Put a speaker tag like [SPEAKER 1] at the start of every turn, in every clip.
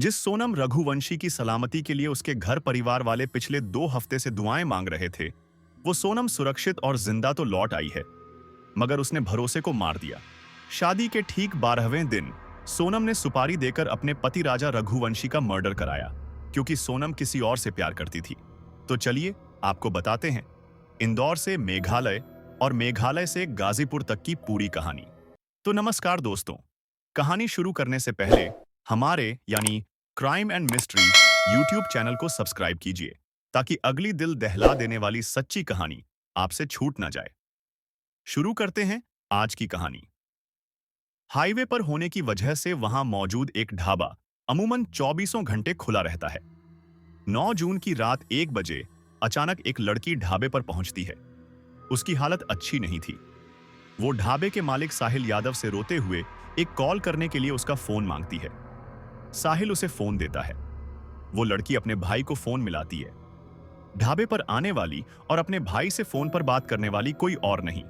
[SPEAKER 1] जिस सोनम रघुवंशी की सलामती के लिए उसके घर परिवार वाले पिछले 2 हफ्ते से दुआएं मांग रहे थे, वो सोनम सुरक्षित और जिंदा तो लौट आई है, मगर उसने भरोसे को मार दिया। शादी के ठीक 12वें दिन सोनम ने सुपारी देकर अपने पति राजा रघुवंशी का मर्डर कराया, क्योंकि सोनम किसी और से प्यार करती थी। तो चलिए आपको बताते हैं इंदौर से मेघालय और मेघालय से गाजीपुर तक की पूरी कहानी। तो नमस्कार दोस्तों, कहानी शुरू करने से पहले हमारे यानी crime and mystery YouTube channel को सब्सक्राइब कीजिए, ताकि अगली दिल दहला देने वाली सच्ची कहानी आपसे छूट ना जाए। शुरू करते हैं आज की कहानी। हाईवे पर होने की वजह से वहां मौजूद एक ढाबा अमूमन 24 घंटे खुला रहता है। 9 जून की रात 1 बजे अचानक एक लड़की ढाबे पर पहुंचती है। उसकी हालत अच्छी नहीं थी। वो ढाबे के मालिक साहिल यादव से रोते हुए एक कॉल करने के लिए उसका फोन मांगती है। साहिल उसे फोन देता है। वो लड़की अपने भाई को फोन मिलाती है। ढाबे पर आने वाली और अपने भाई से फोन पर बात करने वाली कोई और नहीं,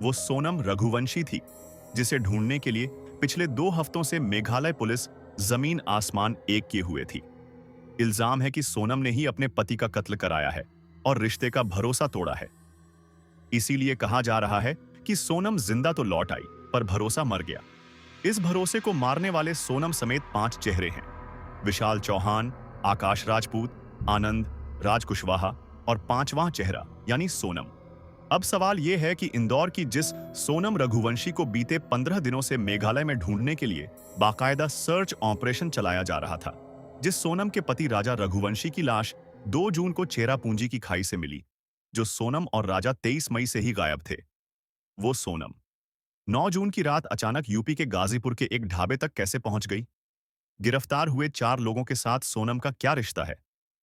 [SPEAKER 1] वो सोनम रघुवंशी थी, जिसे ढूंढने के लिए पिछले 2 हफ्तों से मेघालय पुलिस जमीन आसमान एक किए हुए थी। इल्जाम है कि सोनम ने ही अपने पति का कत्ल कराया है और रिश्ते का भरोसा तोड़ा है। इसीलिए कहा जा रहा है कि सोनम जिंदा तो लौट आई, पर भरोसा मर गया। इस भरोसे को मारने वाले सोनम समेत 5 चेहरे हैं: विशाल चौहान, आकाश राजपूत, आनंद, राज कुशवाहा और 5वां चेहरा यानी सोनम। अब सवाल यह है कि इंदौर की जिस सोनम रघुवंशी को बीते 15 दिनों से मेघालय में ढूंढने के लिए बाकायदा सर्च ऑपरेशन चलाया जा रहा था, जिस सोनम के पति राजा रघुवंशी की लाश 2 जून को चेरापूंजी की खाई से मिली, जो सोनम और राजा 23 मई से ही गायब थे, वो सोनम 9 जून की रात अचानक यूपी के गाजीपुर के एक ढाबे तक कैसे पहुंच गई? गिरफ्तार हुए 4 लोगों के साथ सोनम का क्या रिश्ता है?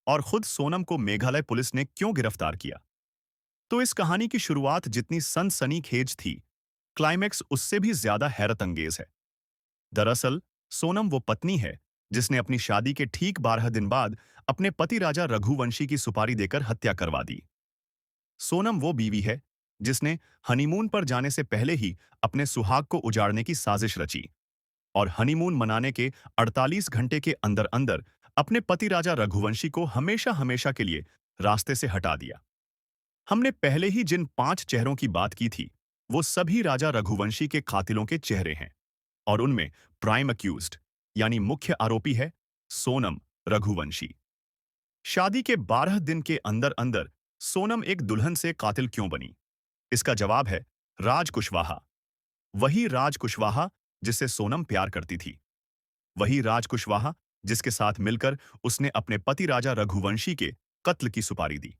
[SPEAKER 1] और खुद सोनम को मेघालय पुलिस ने क्यों गिरफ्तार किया? तो इस कहानी की शुरुआत जितनी सनसनीखेज थी, क्लाइमैक्स उससे भी ज्यादा हैरत अंगेज है। दरअसल सोनम वो पत्नी है जिसने अपनी शादी के ठीक 12 दिन बाद अपने पति राजा रघुवंशी की सुपारी देकर हत्या करवा दी। सोनम वो बीवी है जिसने हनीमून पर जाने से पहले ही अपने सुहाग को उजाड़ने की साजिश रची और हनीमून मनाने के 48 घंटे के अंदर अंदर अपने पति राजा रघुवंशी को हमेशा हमेशा के लिए रास्ते से हटा दिया। हमने पहले ही जिन 5 चेहरों की बात की थी, वो सभी राजा रघुवंशी के कातिलों के चेहरे हैं, और उनमें प्राइम अक्यूज्ड यानी मुख्य आरोपी है सोनम रघुवंशी। शादी के 12 दिन के अंदर अंदर सोनम एक दुल्हन से कातिल क्यों बनी? इसका जवाब है राज कुशवाहा। वही राज कुशवाहा जिससे सोनम प्यार करती थी। वही राज कुशवाहा जिसके साथ मिलकर उसने अपने पति राजा रघुवंशी के कत्ल की सुपारी दी।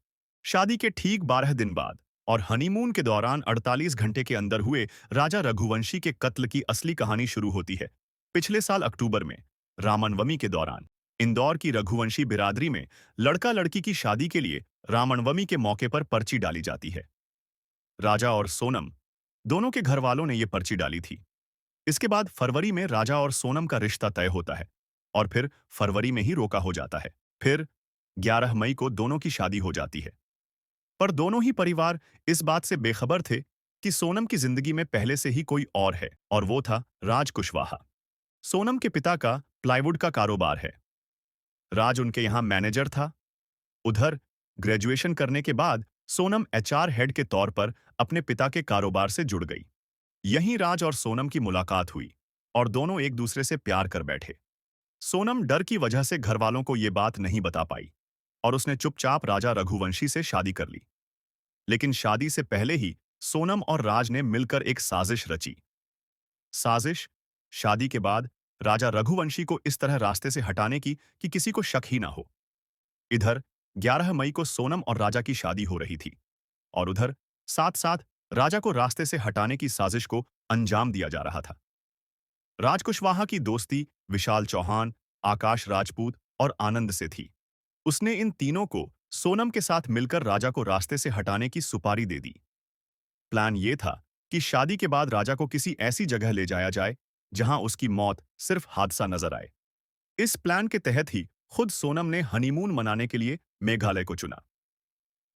[SPEAKER 1] शादी के ठीक 12 दिन बाद और हनीमून के दौरान 48 घंटे के अंदर हुए राजा रघुवंशी के कत्ल की असली कहानी शुरू होती है। पिछले साल अक्टूबर में रामनवमी के दौरान इंदौर की रघुवंशी बिरादरी में लड़का लड़की की शादी के लिए रामनवमी के मौके पर पर्ची डाली जाती है। राजा और सोनम दोनों के घर वालों ने यह पर्ची डाली थी। इसके बाद फरवरी में राजा और सोनम का रिश्ता तय होता है और फिर फरवरी में ही रोका हो जाता है। फिर 11 मई को दोनों की शादी हो जाती है। पर दोनों ही परिवार इस बात से बेखबर थे कि सोनम की जिंदगी में पहले से ही कोई और है, और वो था राज कुशवाहा। सोनम के पिता का प्लाईवुड का कारोबार है। राज उनके यहाँ मैनेजर था। उधर ग्रेजुएशन करने के बाद सोनम एचआर हेड के तौर पर अपने पिता के कारोबार से जुड़ गई। यहीं राज और सोनम की मुलाकात हुई और दोनों एक दूसरे से प्यार कर बैठे। सोनम डर की वजह से घर वालों को यह बात नहीं बता पाई और उसने चुपचाप राजा रघुवंशी से शादी कर ली। लेकिन शादी से पहले ही सोनम और राज ने मिलकर एक साजिश रची। साजिश शादी के बाद राजा रघुवंशी को इस तरह रास्ते से हटाने की कि किसी को शक ही ना हो। इधर 11 मई को सोनम और राजा की शादी हो रही थी और उधर साथ साथ राजा को रास्ते से हटाने की साजिश को अंजाम दिया जा रहा था। राज कुशवाहा की दोस्ती विशाल चौहान, आकाश राजपूत और आनंद से थी। उसने इन तीनों को सोनम के साथ मिलकर राजा को रास्ते से हटाने की सुपारी दे दी। प्लान ये था कि शादी के बाद राजा को किसी ऐसी जगह ले जाया जाए जहां उसकी मौत सिर्फ हादसा नजर आए। इस प्लान के तहत ही खुद सोनम ने हनीमून मनाने के लिए मेघालय को चुना।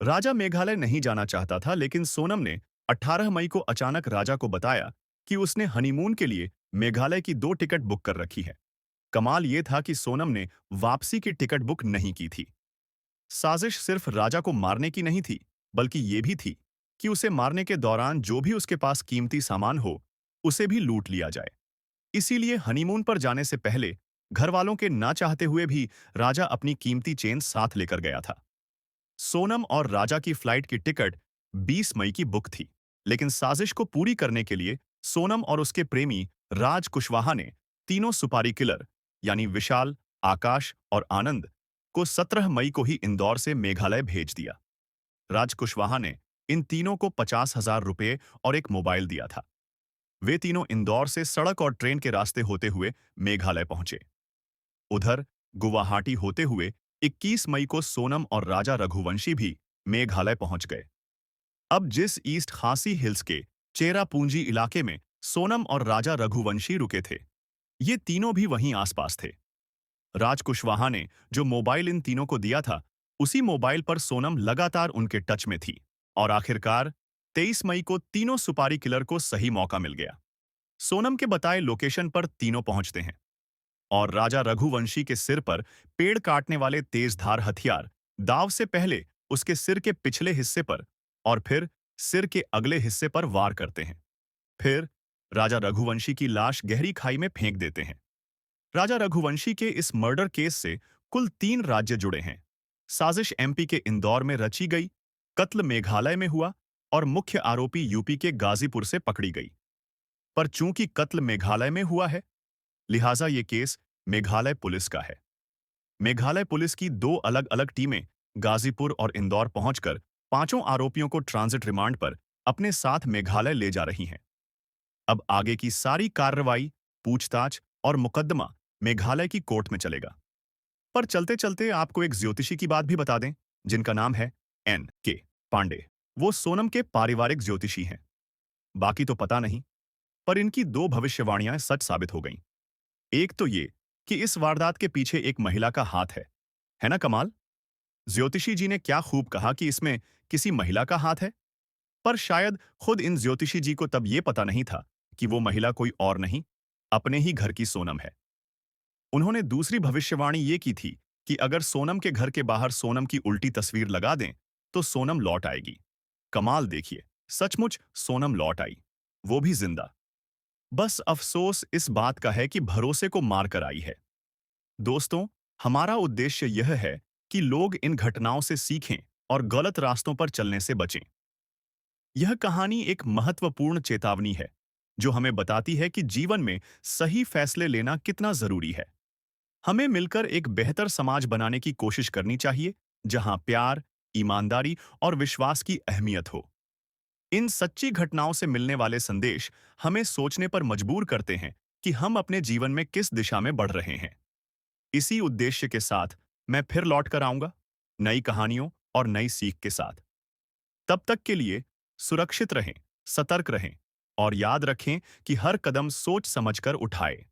[SPEAKER 1] राजा मेघालय नहीं जाना चाहता था, लेकिन सोनम ने 18 मई को अचानक राजा को बताया कि उसने हनीमून के लिए मेघालय की 2 टिकट बुक कर रखी है। कमाल ये था कि सोनम ने वापसी की टिकट बुक नहीं की थी। साजिश सिर्फ राजा को मारने की नहीं थी, बल्कि ये भी थी कि उसे मारने के दौरान जो भी उसके पास कीमती सामान हो, उसे भी लूट लिया जाए। इसीलिए हनीमून पर जाने से पहले घर वालों के ना चाहते हुए भी राजा अपनी कीमती चेन साथ लेकर गया था। सोनम और राजा की फ्लाइट की टिकट 20 मई की बुक थी, लेकिन साजिश को पूरी करने के लिए सोनम और उसके प्रेमी राज कुशवाहा ने तीनों सुपारी किलर यानी विशाल, आकाश और आनंद को 17 मई को ही इंदौर से मेघालय भेज दिया। राज कुशवाहा ने इन तीनों को 50,000 रुपए और एक मोबाइल दिया था। वे तीनों इंदौर से सड़क और ट्रेन के रास्ते होते हुए मेघालय पहुंचे। उधर गुवाहाटी होते हुए 21 मई को सोनम और राजा रघुवंशी भी मेघालय पहुंच गए। अब जिस ईस्ट खासी हिल्स के चेरापूंजी इलाके में सोनम और राजा रघुवंशी रुके थे, ये तीनों भी वहीं आसपास थे। राज कुशवाहा ने जो मोबाइल इन तीनों को दिया था, उसी मोबाइल पर सोनम लगातार उनके टच में थी और आखिरकार 23 मई को तीनों सुपारी किलर को सही मौका मिल गया। सोनम के बताए लोकेशन पर तीनों पहुंचते हैं और राजा रघुवंशी के सिर पर पेड़ काटने वाले तेजधार हथियार दाव से पहले उसके सिर के पिछले हिस्से पर और फिर सिर के अगले हिस्से पर वार करते हैं। फिर राजा रघुवंशी की लाश गहरी खाई में फेंक देते हैं। राजा रघुवंशी के इस मर्डर केस से कुल 3 राज्य जुड़े हैं। साजिश एमपी के इंदौर में रची गई, कत्ल मेघालय में हुआ और मुख्य आरोपी यूपी के गाजीपुर से पकड़ी गई। पर चूंकि कत्ल मेघालय में हुआ है, लिहाजा ये केस मेघालय पुलिस का है। मेघालय पुलिस की 2 अलग-अलग टीमें गाजीपुर और इंदौर पहुंचकर पांचों आरोपियों को ट्रांजिट रिमांड पर अपने साथ मेघालय ले जा रही हैं। अब आगे की सारी कार्रवाई, पूछताछ और मुकदमा मेघालय की कोर्ट में चलेगा। पर चलते-चलते आपको एक ज्योतिषी की बात भी बता दें, जिनका नाम है N.K. पांडे। वो सोनम के पारिवारिक ज्योतिषी हैं। बाकी तो पता नहीं, पर इनकी 2 भविष्यवाणियां सच साबित हो गईं। एक तो ये कि इस वारदात के पीछे एक महिला का हाथ है ना कमाल? ज्योतिषी जी ने क्या खूब कहा कि इसमें किसी महिला का हाथ है, पर शायद खुद इन ज्योतिषी जी को तब ये पता नहीं था कि वो महिला कोई और नहीं, अपने ही घर की सोनम है। उन्होंने दूसरी भविष्यवाणी ये की थी कि अगर सोनम के घर के बाहर सोनम की उल्टी तस्वीर लगा दें, तो सोनम लौट आएगी। कमाल देखिए, सचमुच सोनम लौट आई, वो भी जिंदा। बस अफसोस इस बात का है कि भरोसे को मार कर आई है। दोस्तों, हमारा उद्देश्य यह है कि लोग इन घटनाओं से सीखें और गलत रास्तों पर चलने से बचें। यह कहानी एक महत्वपूर्ण चेतावनी है, जो हमें बताती है कि जीवन में सही फैसले लेना कितना जरूरी है। हमें मिलकर एक बेहतर समाज बनाने की कोशिश करनी चाहिए, जहां प्यार, ईमानदारी और विश्वास की अहमियत हो। इन सच्ची घटनाओं से मिलने वाले संदेश हमें सोचने पर मजबूर करते हैं कि हम अपने जीवन में किस दिशा में बढ़ रहे हैं। इसी उद्देश्य के साथ मैं फिर लौट कर आऊंगा, नई कहानियों और नई सीख के साथ। तब तक के लिए सुरक्षित रहें, सतर्क रहें और याद रखें कि हर कदम सोच समझकर उठाएं।